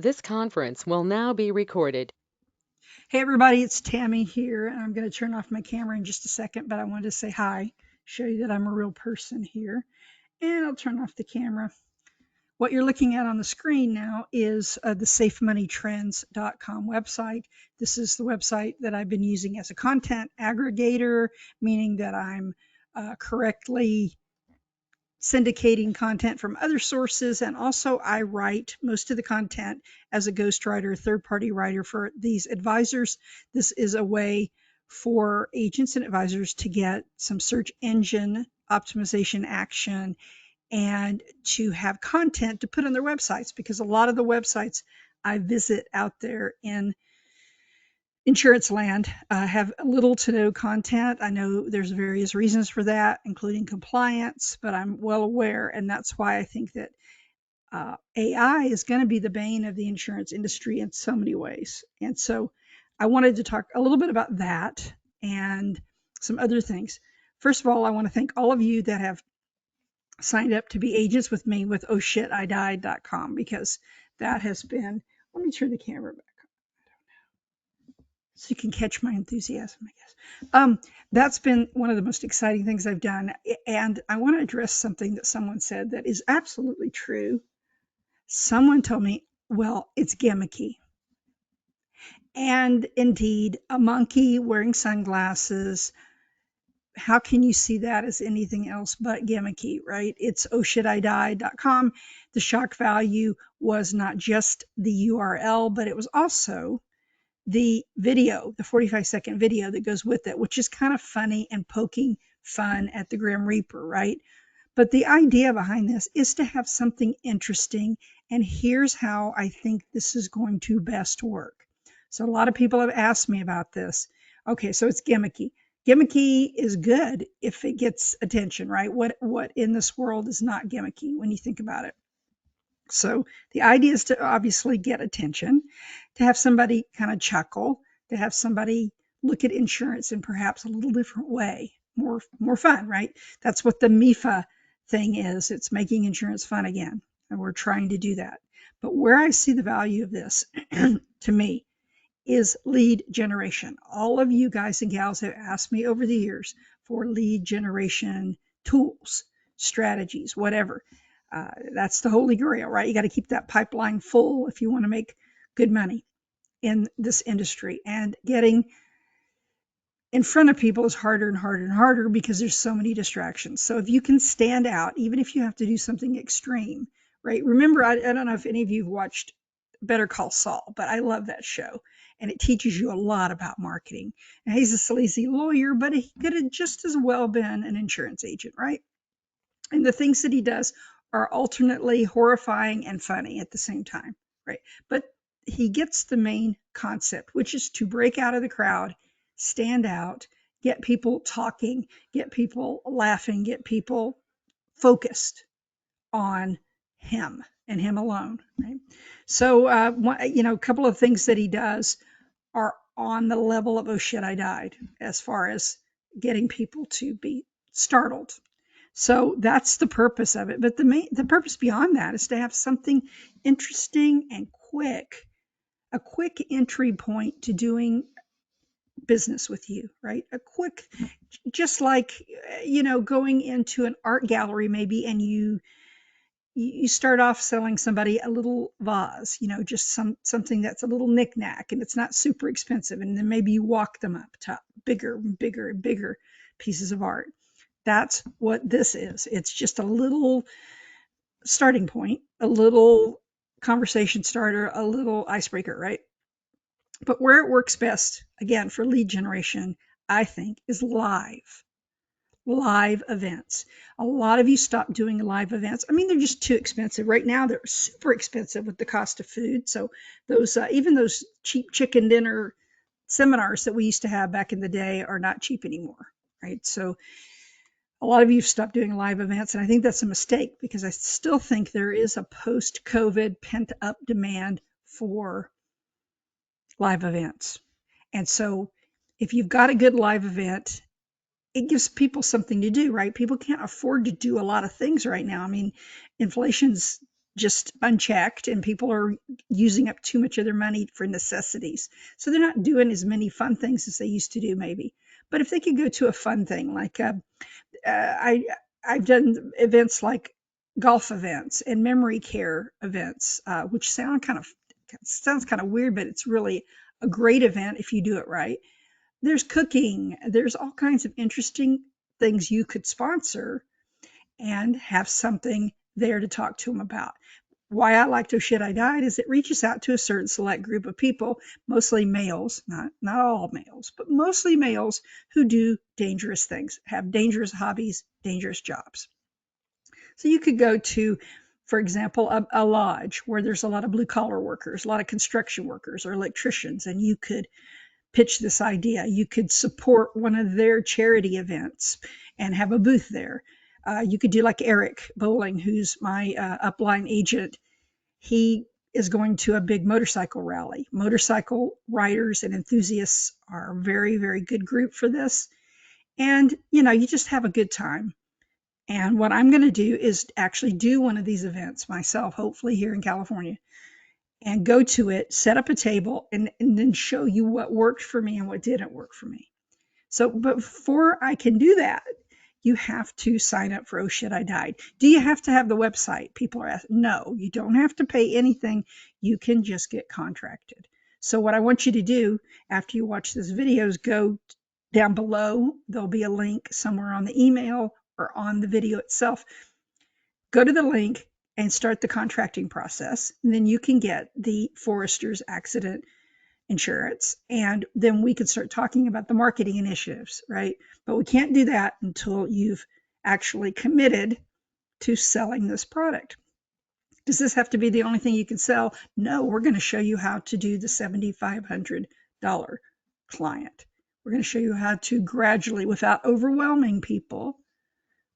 This conference will now be recorded. Hey everybody, it's Tammy here, and I'm going to turn off my camera in just a second, but I wanted to say hi, show you that I'm a real person here, and I'll turn off the camera. What you're looking at on the screen now is the safemoneytrends.com website. This is the website that I've been using as a content aggregator, meaning that I'm correctly syndicating content from other sources, and also I write most of the content as a ghostwriter, third-party writer for these advisors. This is a way for agents and advisors to get some search engine optimization action and to have content to put on their websites, because a lot of the websites I visit out there in insurance land have little to no content. I know there's various reasons for that, including compliance, but I'm well aware, and that's why I think that AI is going to be the bane of the insurance industry in so many ways. And so I wanted to talk a little bit about that and some other things. First of all, I want to thank all of you that have signed up to be agents with me with ohshitIdied.com, because that has been, let me turn the camera back so you can catch my enthusiasm, I guess. That's been one of the most exciting things I've done. And I want to address something that someone said that is absolutely true. Someone told me, well, it's gimmicky. And indeed, a monkey wearing sunglasses, how can you see that as anything else but gimmicky, right? It's ohshitIdied.com. The shock value was not just the URL, but it was also the video, the 45-second video that goes with it, which is kind of funny and poking fun at the Grim Reaper, right? But the idea behind this is to have something interesting. And here's how I think this is going to best work. So a lot of people have asked me about this. Okay, so it's gimmicky. Gimmicky is good if it gets attention, right? What in this world is not gimmicky when you think about it? So the idea is to obviously get attention, to have somebody kind of chuckle, to have somebody look at insurance in perhaps a little different way, more fun, right? That's what the MIFA thing is. It's making insurance fun again, and we're trying to do that. But where I see the value of this, to me, is lead generation. All of you guys and gals have asked me over the years for lead generation tools, strategies, whatever. That's the holy grail, right? You got to keep that pipeline full if you want to make good money in this industry. And getting in front of people is harder and harder and harder because there's so many distractions. So if you can stand out, even if you have to do something extreme, right? Remember, I don't know if any of you have watched Better Call Saul, but I love that show. And it teaches you a lot about marketing. And he's a sleazy lawyer, but he could have just as well been an insurance agent, right? And the things that he does are alternately horrifying and funny at the same time, right? But he gets the main concept, which is to break out of the crowd, stand out, get people talking, get people laughing, get people focused on him and him alone, right? So, a couple of things that he does are on the level of "oh shit, I died," as far as getting people to be startled. So that's the purpose of it. But the purpose beyond that is to have something interesting and quick, a quick entry point to doing business with you, right? A quick, just like, going into an art gallery maybe, and you start off selling somebody a little vase, just something that's a little knickknack and it's not super expensive. And then maybe you walk them up to bigger and bigger and bigger pieces of art. That's what this is. It's just a little starting point, a little conversation starter, a little icebreaker, right? But where it works best, again, for lead generation, I think, is live events. A lot of you stop doing live events. I mean, they're just too expensive. Right now, they're super expensive with the cost of food. So those, even those cheap chicken dinner seminars that we used to have back in the day are not cheap anymore, right? So a lot of you have stopped doing live events, and I think that's a mistake, because I still think there is a post-COVID pent-up demand for live events. And so if you've got a good live event, it gives people something to do, right? People can't afford to do a lot of things right now. I mean, inflation's just unchecked, and people are using up too much of their money for necessities. So they're not doing as many fun things as they used to do, maybe. But if they could go to a fun thing, like I, I've done events like golf events and memory care events, which sounds kind of weird, but it's really a great event if you do it right. There's cooking. There's all kinds of interesting things you could sponsor and have something there to talk to them about. Why I liked Oh Shit I Died is it reaches out to a certain select group of people, mostly males, not all males, but mostly males who do dangerous things, have dangerous hobbies, dangerous jobs. So you could go to, for example, a lodge where there's a lot of blue collar workers, a lot of construction workers or electricians, and you could pitch this idea. You could support one of their charity events and have a booth there. You could do like Eric Bowling, who's my upline agent. He is going to a big motorcycle rally. Motorcycle riders and enthusiasts are a very, very good group for this. And, you just have a good time. And what I'm going to do is actually do one of these events myself, hopefully here in California, and go to it, set up a table, and then show you what worked for me and what didn't work for me. So, but before I can do that, you have to sign up for Oh Shit I Died. Do you have to have the website? People are asking. No, you don't have to pay anything. You can just get contracted. So what I want you to do after you watch this video is go down below. There'll be a link somewhere on the email or on the video itself. Go to the link and start the contracting process. And then you can get the forester's accident insurance. And then we could start talking about the marketing initiatives, right? But we can't do that until you've actually committed to selling this product. Does this have to be the only thing you can sell? No, we're going to show you how to do the $7,500 client. We're going to show you how to gradually, without overwhelming people,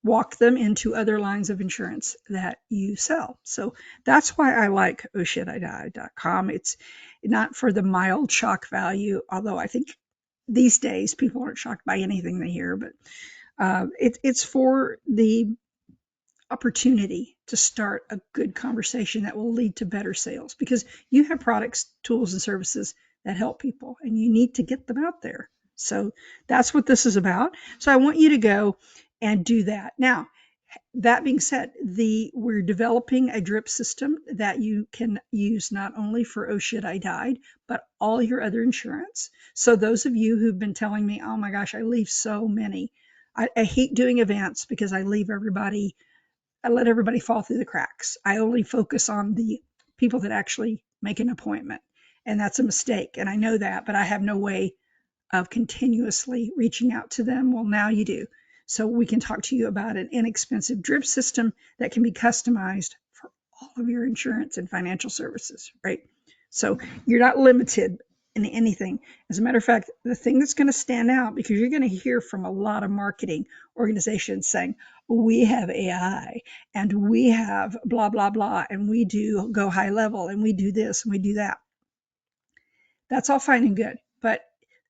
walk them into other lines of insurance that you sell. So that's why I like ohshitIdied.com. It's not for the mild shock value, although I think these days people aren't shocked by anything they hear, but it's for the opportunity to start a good conversation that will lead to better sales, because you have products, tools, and services that help people, and you need to get them out there. So that's what this is about. So I want you to go and do that. Now, that being said, we're developing a drip system that you can use not only for Oh Shit I Died, but all your other insurance. So those of you who've been telling me, oh my gosh, I leave so many. I hate doing events because I let everybody fall through the cracks. I only focus on the people that actually make an appointment. And that's a mistake. And I know that, but I have no way of continuously reaching out to them. Well, now you do. So we can talk to you about an inexpensive drip system that can be customized for all of your insurance and financial services, right? So you're not limited in anything. As a matter of fact, the thing that's going to stand out, because you're going to hear from a lot of marketing organizations saying, we have AI and we have blah, blah, blah, and we do go high level and we do this and we do that. That's all fine and good, but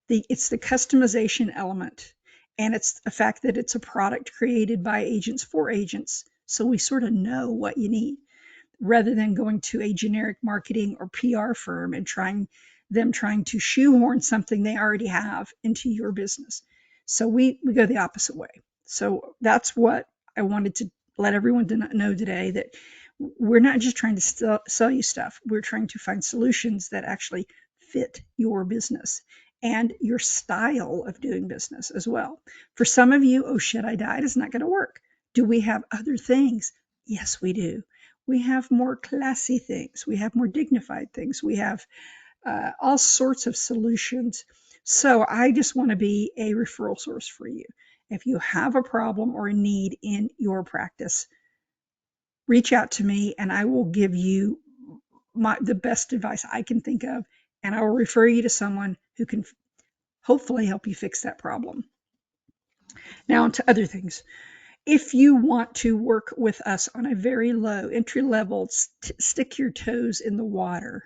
it's the customization element, and it's the fact that it's a product created by agents for agents, so we sort of know what you need, rather than going to a generic marketing or PR firm and trying to shoehorn something they already have into your business. So we go the opposite way. So that's what I wanted to let everyone know today, that we're not just trying to sell you stuff. We're trying to find solutions that actually fit your business and your style of doing business as well. For some of you, Oh Shit I Died is not going to work. Do we have other things? Yes, we do. We have more classy things. We have more dignified things. We have all sorts of solutions. So I just want to be a referral source for you. If you have a problem or a need in your practice, reach out to me and I will give you the best advice I can think of, and I will refer you to someone who can hopefully help you fix that problem. Now, on to other things. If you want to work with us on a very low entry level, stick your toes in the water,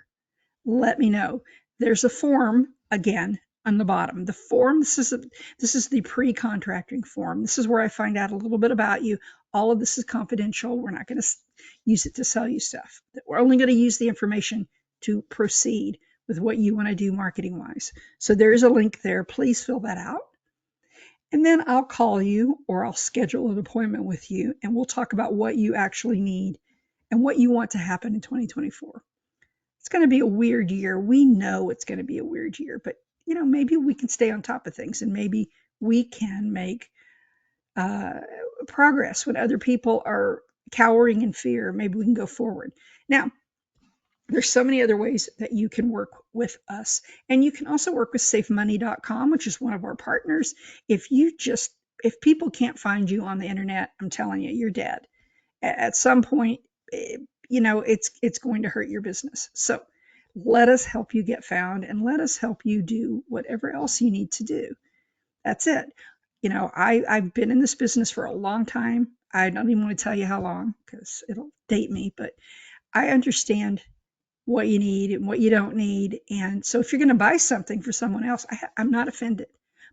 let me know. There's a form, again, on the bottom. The form, this is the pre-contracting form. This is where I find out a little bit about you. All of this is confidential. We're not going to use it to sell you stuff. We're only going to use the information to proceed with what you want to do marketing wise. So there is a link there. Please fill that out. And then I'll call you or I'll schedule an appointment with you and we'll talk about what you actually need and what you want to happen in 2024. It's going to be a weird year. We know it's going to be a weird year, but maybe we can stay on top of things and maybe we can make progress when other people are cowering in fear. Maybe we can go forward. Now, there's so many other ways that you can work with us. And you can also work with safemoney.com, which is one of our partners. If people can't find you on the internet, I'm telling you, you're dead. At some point, it's going to hurt your business. So let us help you get found and let us help you do whatever else you need to do. That's it. I've been in this business for a long time. I don't even want to tell you how long because it'll date me, but I understand what you need and what you don't need. And so if you're going to buy something for someone else, I'm not offended,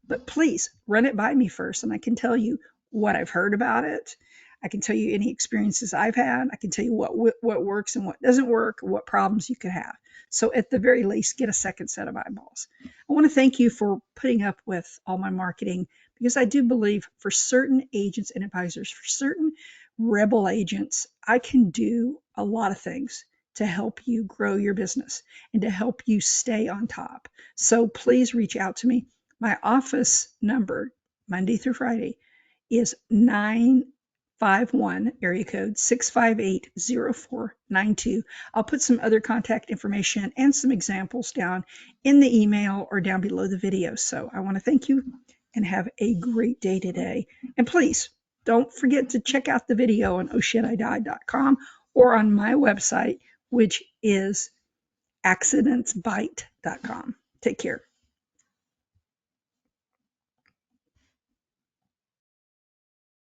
but please run it by me first. And I can tell you what I've heard about it. I can tell you any experiences I've had. I can tell you what works and what doesn't work, what problems you could have. So at the very least, get a second set of eyeballs. I want to thank you for putting up with all my marketing because I do believe for certain agents and advisors, for certain rebel agents, I can do a lot of things to help you grow your business and to help you stay on top. So please reach out to me. My office number, Monday through Friday, is 951 area code 658-0492. I'll put some other contact information and some examples down in the email or down below the video. So I want to thank you and have a great day today. And please don't forget to check out the video on ohshitIdied.com or on my website, which is accidentsbite.com. Take care.